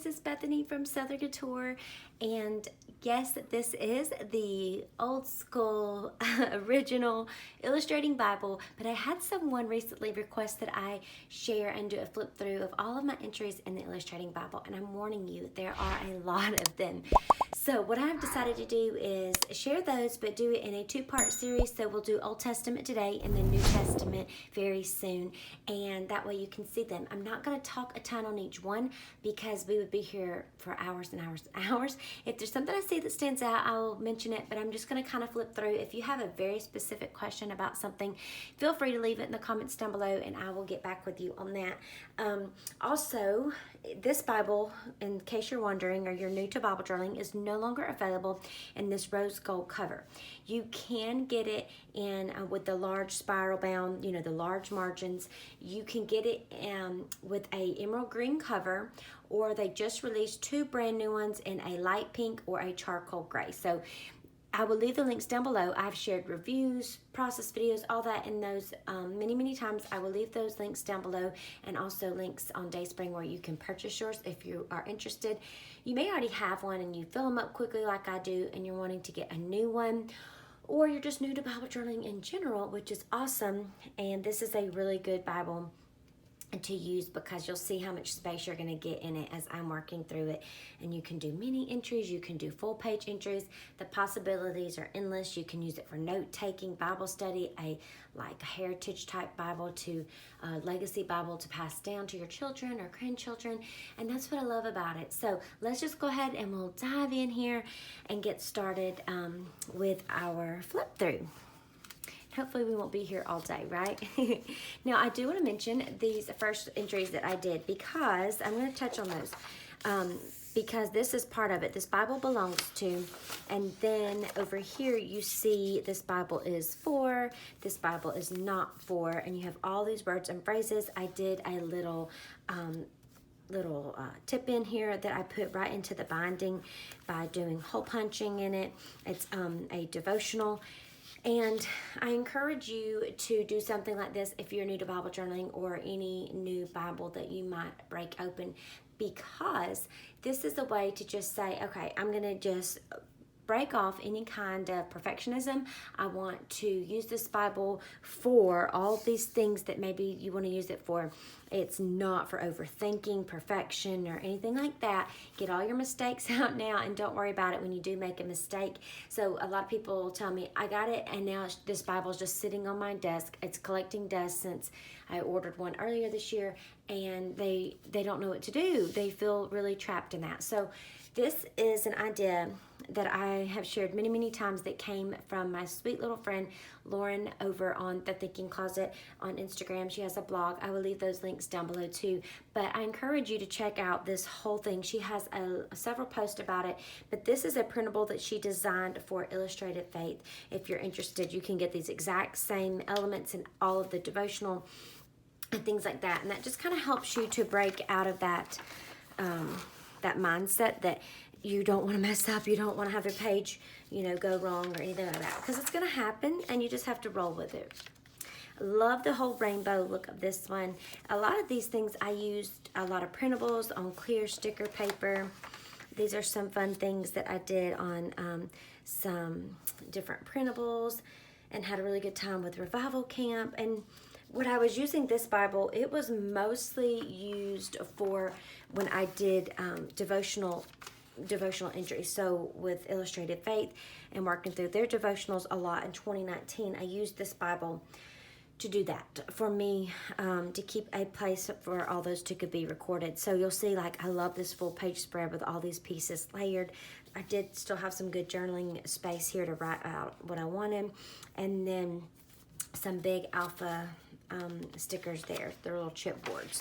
this is Bethany from Southern Couture, and yes, this is the old school original illustrating Bible, but I had someone recently request that I share and do a flip through of all of my entries in the illustrating Bible, and I'm warning you, there are a lot of them. So what I've decided to do is share those, but do it in a two-part series. So we'll do Old Testament today and then New Testament very soon, and that way you can see them. I'm not going to talk a ton on each one because we would be here for hours and hours and hours. If there's something I see that stands out, I will mention it, but I'm just going to kind of flip through. If you have a very specific question about something, feel free to leave it in the comments down below, and I will get back with you on that. Also, this Bible, in case you're wondering or you're new to Bible journaling, is no longer available in this rose gold cover. You can get it in with the large spiral bound, you know, the large margins. You can get it with a emerald green cover, or they just released two brand new ones in a light pink or a charcoal gray. So I will leave the links down below. I've shared reviews, process videos, all that in those many times. I will leave those links down below, and also links on Dayspring where you can purchase yours if you are interested. You may already have one and you fill them up quickly like I do, and you're wanting to get a new one, or you're just new to Bible journaling in general, which is awesome. And this is a really good Bible to use because you'll see how much space you're going to get in it as I'm working through it. And you can do mini entries, you can do full page entries. The possibilities are endless. You can use it for note taking, Bible study, a heritage type Bible to legacy Bible to pass down to your children or grandchildren, and that's what I love about it. So let's just go ahead and we'll dive in here and get started with our flip through. Hopefully we won't be here all day, right? Now, I do want to mention these first entries that I did because I'm going to touch on those because this is part of it. This Bible belongs to, and then over here you see this Bible is for, this Bible is not for, and you have all these words and phrases. I did a little tip in here that I put right into the binding by doing hole punching in it. It's a devotional. And I encourage you to do something like this if you're new to Bible journaling or any new Bible that you might break open, because this is a way to just say, okay, I'm going to just break off any kind of perfectionism. I want to use this Bible for all these things that maybe you want to use it for. It's not for overthinking, perfection, or anything like that. Get all your mistakes out now and don't worry about it when you do make a mistake. So a lot of people tell me, I got it, and now this Bible is just sitting on my desk. It's collecting dust since I ordered one earlier this year, and they don't know what to do. They feel really trapped in that. So this is an idea that I have shared many times that came from my sweet little friend Lauren over on The Thinking Closet on Instagram. She has a blog. I will leave those links down below too. But I encourage you to check out this whole thing. She has several posts about it, but this is a printable that she designed for Illustrated Faith. If you're interested, you can get these exact same elements in all of the devotional and things like that. And that just kind of helps you to break out of that that mindset that you don't want to mess up, you don't want to have a page, you know, go wrong or anything like that, because it's going to happen and you just have to roll with it. Love the whole rainbow look of this one. A lot of these things I used a lot of printables on clear sticker paper. These are some fun things that I did on some different printables and had a really good time with Revival Camp. And when I was using this Bible, it was mostly used for when I did devotional entries. So with Illustrated Faith and working through their devotionals a lot in 2019, I used this Bible to do that for me, to keep a place for all those to could be recorded. So you'll see, like, I love this full page spread with all these pieces layered. I did still have some good journaling space here to write out what I wanted, and then some big alpha stickers there. They're little chipboards.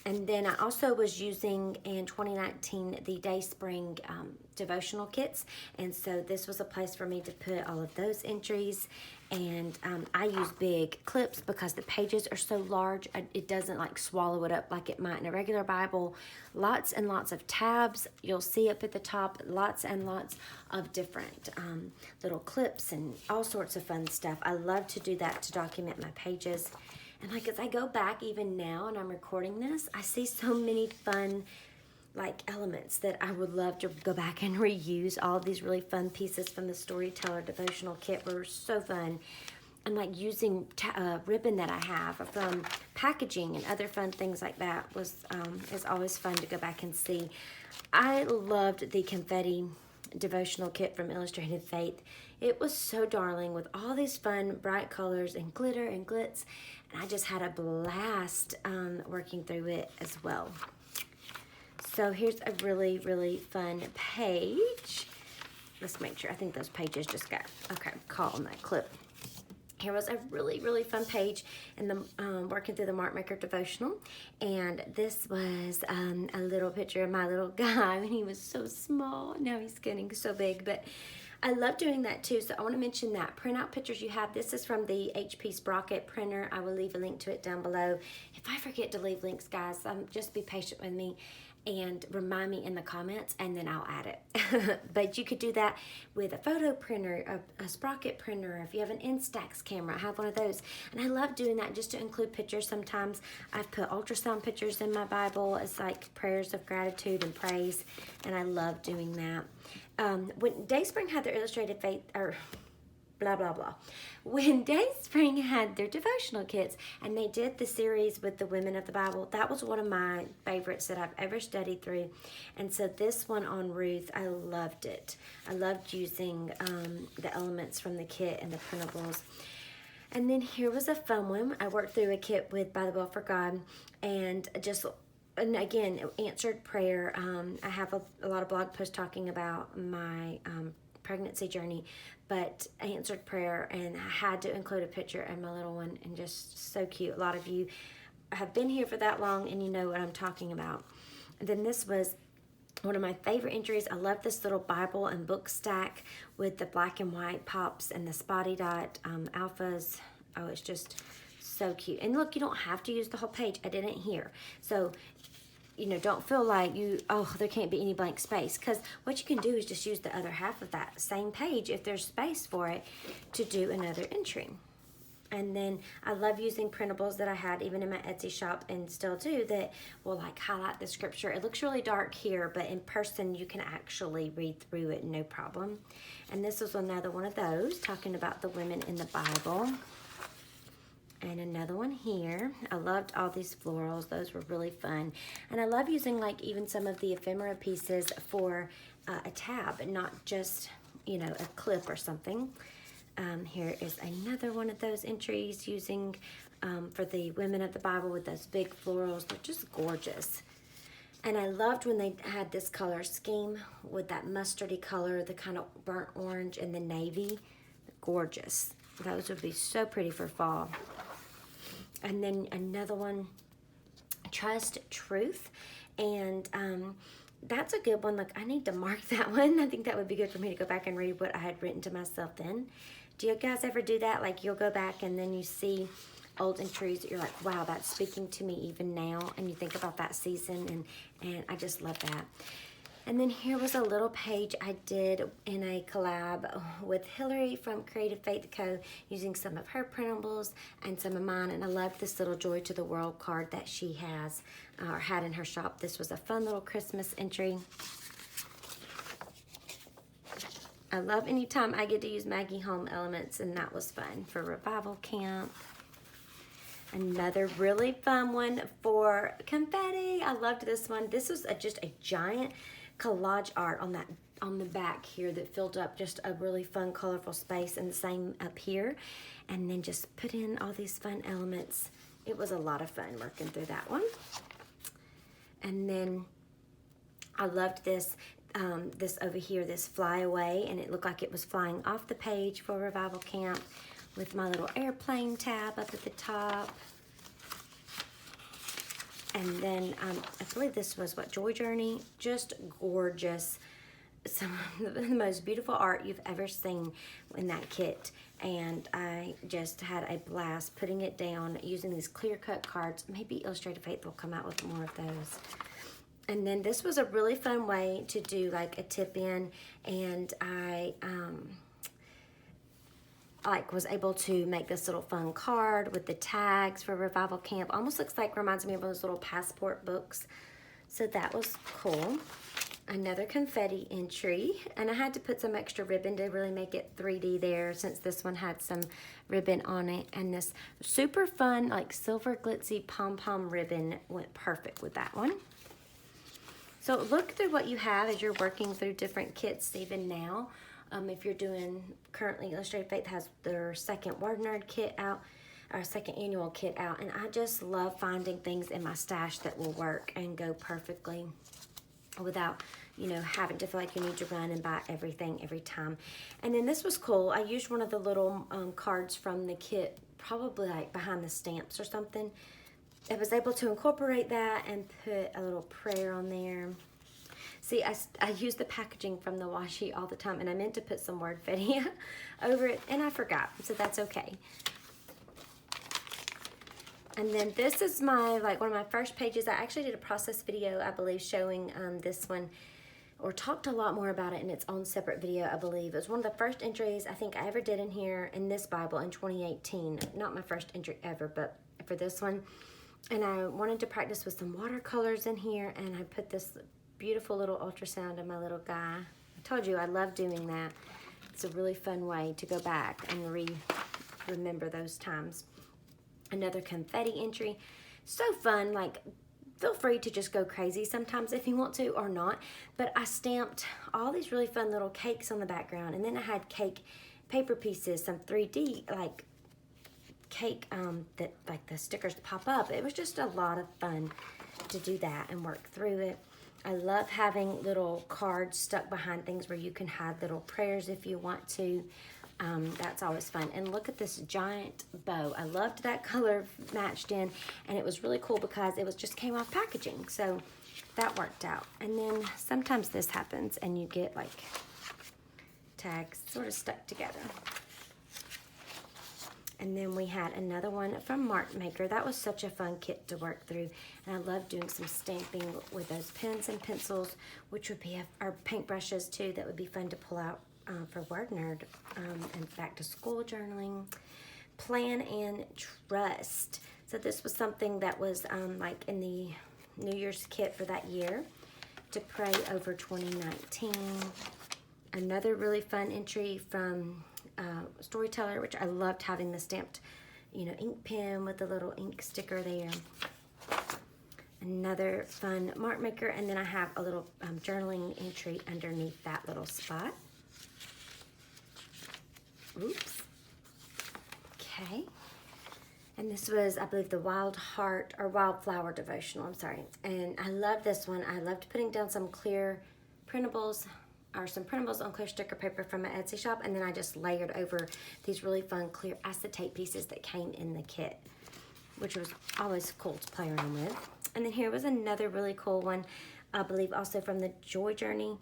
And then I also was using in 2019 the Dayspring devotional kits, and so this was a place for me to put all of those entries. And I use big clips because the pages are so large, it doesn't like swallow it up like it might in a regular Bible. Lots and lots of tabs, you'll see up at the top, lots and lots of different little clips and all sorts of fun stuff. I love to do that to document my pages. And like as I go back even now and I'm recording this, I see so many fun like elements that I would love to go back and reuse. All of these really fun pieces from the Storyteller devotional kit were so fun. And like using ribbon that I have from packaging and other fun things like that is always fun to go back and see. I loved the confetti devotional kit from Illustrated Faith. It was so darling with all these fun bright colors and glitter and glitz, and I just had a blast working through it as well. So here's a really, really fun page. Let's make sure. I think those pages just got caught on that clip. Here was a really, really fun page in the working through the Mark Maker devotional, and this was a little picture of my little guy when he was so small. Now he's getting so big, but I love doing that too. So I want to mention that print out pictures you have. This is from the HP Sprocket printer. I will leave a link to it down below. If I forget to leave links, guys, just be patient with me and remind me in the comments, and then I'll add it. But you could do that with a photo printer, a Sprocket printer, if you have an Instax camera. I have one of those, and I love doing that just to include pictures. Sometimes I've put ultrasound pictures in my Bible as like prayers of gratitude and praise, and I love doing that. When Dayspring had their Illustrated Faith, or blah, blah, blah. When Dayspring had their devotional kits and they did the series with the women of the Bible, that was one of my favorites that I've ever studied through. And so this one on Ruth, I loved it. I loved using the elements from the kit and the printables. And then here was a fun one. I worked through a kit with By the Will for God, and again, answered prayer. I have a lot of blog posts talking about my pregnancy journey, but I answered prayer, and I had to include a picture of my little one, and just so cute. A lot of you have been here for that long and you know what I'm talking about. And then this was one of my favorite entries. I love this little Bible and book stack with the black and white pops and the spotty dot alphas. Oh, it's just so cute. And look, you don't have to use the whole page. I didn't here. So don't feel like there can't be any blank space, because what you can do is just use the other half of that same page, if there's space for it, to do another entry. And then I love using printables that I had even in my Etsy shop and still do, that will like highlight the scripture. It looks really dark here, but in person you can actually read through it no problem. And this was another one of those talking about the women in the Bible. And another one here. I loved all these florals. Those were really fun. And I love using like even some of the ephemera pieces for a tab, and not just, a clip or something. Here is another one of those entries using for the women of the Bible with those big florals. They're just gorgeous. And I loved when they had this color scheme with that mustardy color, the kind of burnt orange and the navy. Gorgeous. Those would be so pretty for fall. And then another one, Trust Truth. And that's a good one. Like, I need to mark that one. I think that would be good for me to go back and read what I had written to myself then. Do you guys ever do that? Like, you'll go back and then you see old entries that you're like, wow, that's speaking to me even now. And you think about that season, and I just love that. And then here was a little page I did in a collab with Hillary from Creative Faith Co., using some of her printables and some of mine. And I love this little Joy to the World card that she has or had in her shop. This was a fun little Christmas entry. I love anytime I get to use Maggie Home elements, and that was fun for Revival Camp. Another really fun one for confetti. I loved this one. This was just a giant collage art on the back here that filled up just a really fun, colorful space, and the same up here. And then just put in all these fun elements. It was a lot of fun working through that one. And then I loved this this over here, this Fly Away, and it looked like it was flying off the page for Revival Camp, with my little airplane tab up at the top. And then I believe this was Joy Journey. Just gorgeous. Some of the most beautiful art you've ever seen in that kit. And I just had a blast putting it down using these clear cut cards. Maybe Illustrated Faith will come out with more of those. And then this was a really fun way to do like a tip in, and I was able to make this little fun card with the tags for Revival Camp. Almost looks like, reminds me of those little passport books. So that was cool. Another confetti entry, and I had to put some extra ribbon to really make it 3D there, since this one had some ribbon on it, and this super fun like silver glitzy pom-pom ribbon went perfect with that one. So look through what you have as you're working through different kits even now. If you're doing, currently Illustrated Faith has their second Word Nerd kit out, our second annual kit out, and I just love finding things in my stash that will work and go perfectly without, you know, having to feel like you need to run and buy everything every time. And then this was cool. I used one of the little cards from the kit, probably like behind the stamps or something. I was able to incorporate that and put a little prayer on there. See, I use the packaging from the washi all the time, and I meant to put some word fetty over it, and I forgot, so that's okay. And then this is my, like, one of my first pages. I actually did a process video, I believe, showing this one, or talked a lot more about it in its own separate video, I believe. It was one of the first entries I think I ever did in here in this Bible in 2018. Not my first entry ever, but for this one. And I wanted to practice with some watercolors in here, and I put this beautiful little ultrasound of my little guy. I told you I love doing that. It's a really fun way to go back and remember those times. Another confetti entry. So fun. Like, feel free to just go crazy sometimes if you want to or not. But I stamped all these really fun little cakes on the background, and then I had cake paper pieces, some 3D like cake that like the stickers pop up. It was just a lot of fun to do that and work through it. I love having little cards stuck behind things where you can hide little prayers if you want to. That's always fun. And look at this giant bow. I loved that color matched in, and it was really cool because it was just came off packaging, so that worked out. And then sometimes this happens and you get like tags sort of stuck together. And then we had another one from Mark Maker. That was such a fun kit to work through. And I love doing some stamping with those pens and pencils, which would be our paintbrushes too. That would be fun to pull out for Word Nerd and back to school journaling. Plan and trust. So this was something that was like in the New Year's kit for that year, to pray over 2019. Another really fun entry from Storyteller, which I loved having the stamped, you know, ink pen with the little ink sticker there. Another fun Mark Maker, and then I have a little journaling entry underneath that little spot. Oops. Okay. And this was, I believe, the Wild Heart or Wildflower devotional. I'm sorry. And I love this one. I loved putting down some clear printables, or some printables on clear sticker paper from my Etsy shop, and then I just layered over these really fun clear acetate pieces that came in the kit, which was always cool to play around with. And then here was another really cool one, I believe also from the Joy Journey,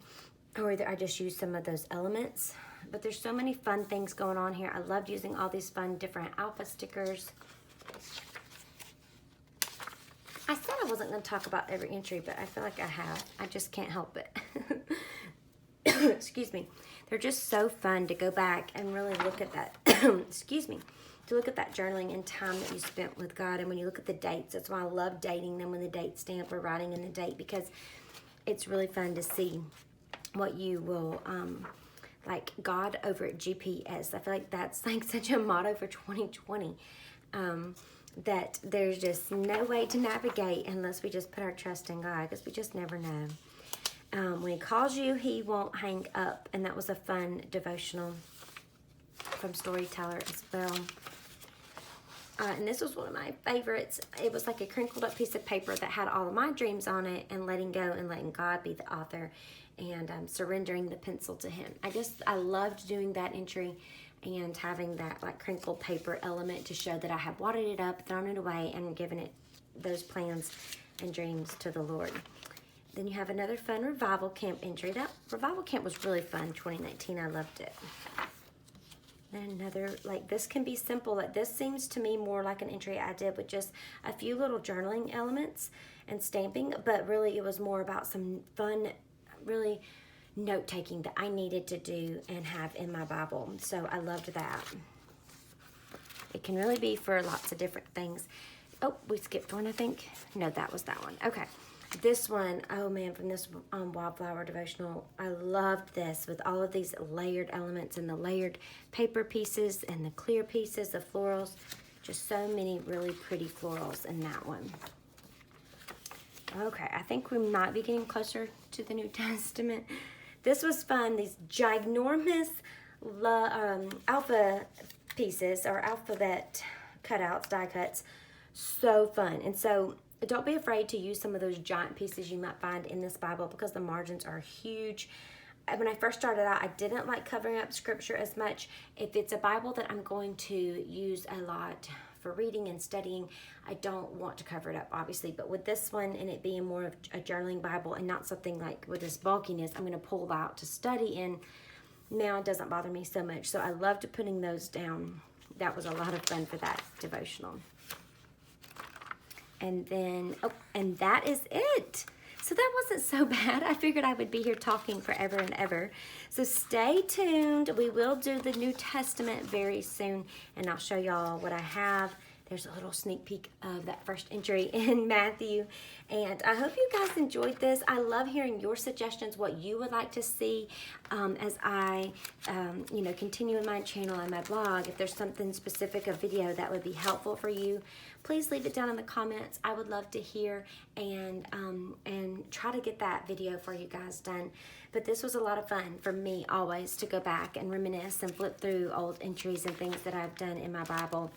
or either I just used some of those elements. But there's so many fun things going on here. I loved using all these fun different alpha stickers. I said I wasn't going to talk about every entry, but I feel like I have. I just can't help it. Excuse me. They're just so fun to go back and really look at that. Excuse me. To look at that journaling and time that you spent with God. And when you look at the dates, that's why I love dating them when the date stamp or writing in the date, because it's really fun to see what you will, like God over at GPS. I feel like that's like such a motto for 2020. That there's just no way to navigate unless we just put our trust in God, because we just never know. When he calls you, he won't hang up. And that was a fun devotional from Storyteller as well. And this was one of my favorites. It was like a crinkled up piece of paper that had all of my dreams on it, and letting go and letting God be the author, and surrendering the pencil to him. I loved doing that entry and having that like crinkled paper element to show that I have wadded it up, thrown it away, and given it those plans and dreams to the Lord. Then you have another fun Revival Camp entry. That Revival Camp was really fun, 2019. I loved it. And another, like, this can be simple. Like, this seems to me more like an entry I did with just a few little journaling elements and stamping, but really it was more about some fun, really note-taking that I needed to do and have in my Bible. So I loved that. It can really be for lots of different things. Oh, we skipped one, I think. No, that was that one. Okay. This one, oh man, from this Wildflower devotional, I loved this with all of these layered elements and the layered paper pieces and the clear pieces, the florals. Just so many really pretty florals in that one. Okay, I think we might be getting closer to the New Testament. This was fun. These ginormous alpha pieces or alphabet cutouts, die cuts. So fun. And so don't be afraid to use some of those giant pieces you might find in this Bible because the margins are huge. When I first started out, I didn't like covering up scripture as much. If it's a Bible that I'm going to use a lot for reading and studying, I don't want to cover it up, obviously. But with this one and it being more of a journaling Bible and not something like with this bulkiness, I'm going to pull out to study in. Now it doesn't bother me so much. So I loved putting those down. That was a lot of fun for that devotional. And then, oh, and that is it. So that wasn't so bad. I figured I would be here talking forever and ever. So stay tuned. We will do the New Testament very soon, and I'll show y'all what I have. There's a little sneak peek of that first entry in Matthew. And I hope you guys enjoyed this. I love hearing your suggestions, what you would like to see as I, continue in my channel and my blog. If there's something specific, a video that would be helpful for you, please leave it down in the comments. I would love to hear and try to get that video for you guys done. But this was a lot of fun for me always to go back and reminisce and flip through old entries and things that I've done in my Bible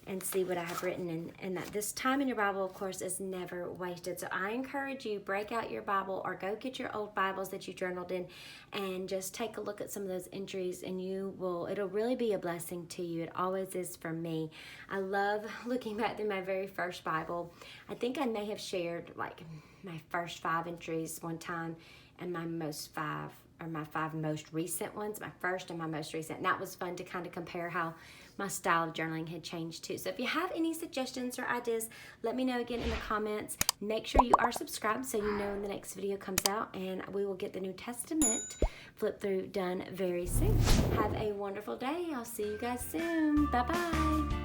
and see what I have written, and that this time in your Bible, of course, is never wasted. So I encourage you, break out your Bible or go get your old Bibles that you journaled in and just take a look at some of those entries, and it'll really be a blessing to you. It always is for me. I love looking back through my very first Bible. I think I may have shared like my first 5 entries one time and my my 5 most recent ones, my first and my most recent. And that was fun to kind of compare how my style of journaling had changed too. So if you have any suggestions or ideas, let me know again in the comments. Make sure you are subscribed so you know when the next video comes out, and we will get the New Testament flip through done very soon. Have a wonderful day. I'll see you guys soon. Bye-bye.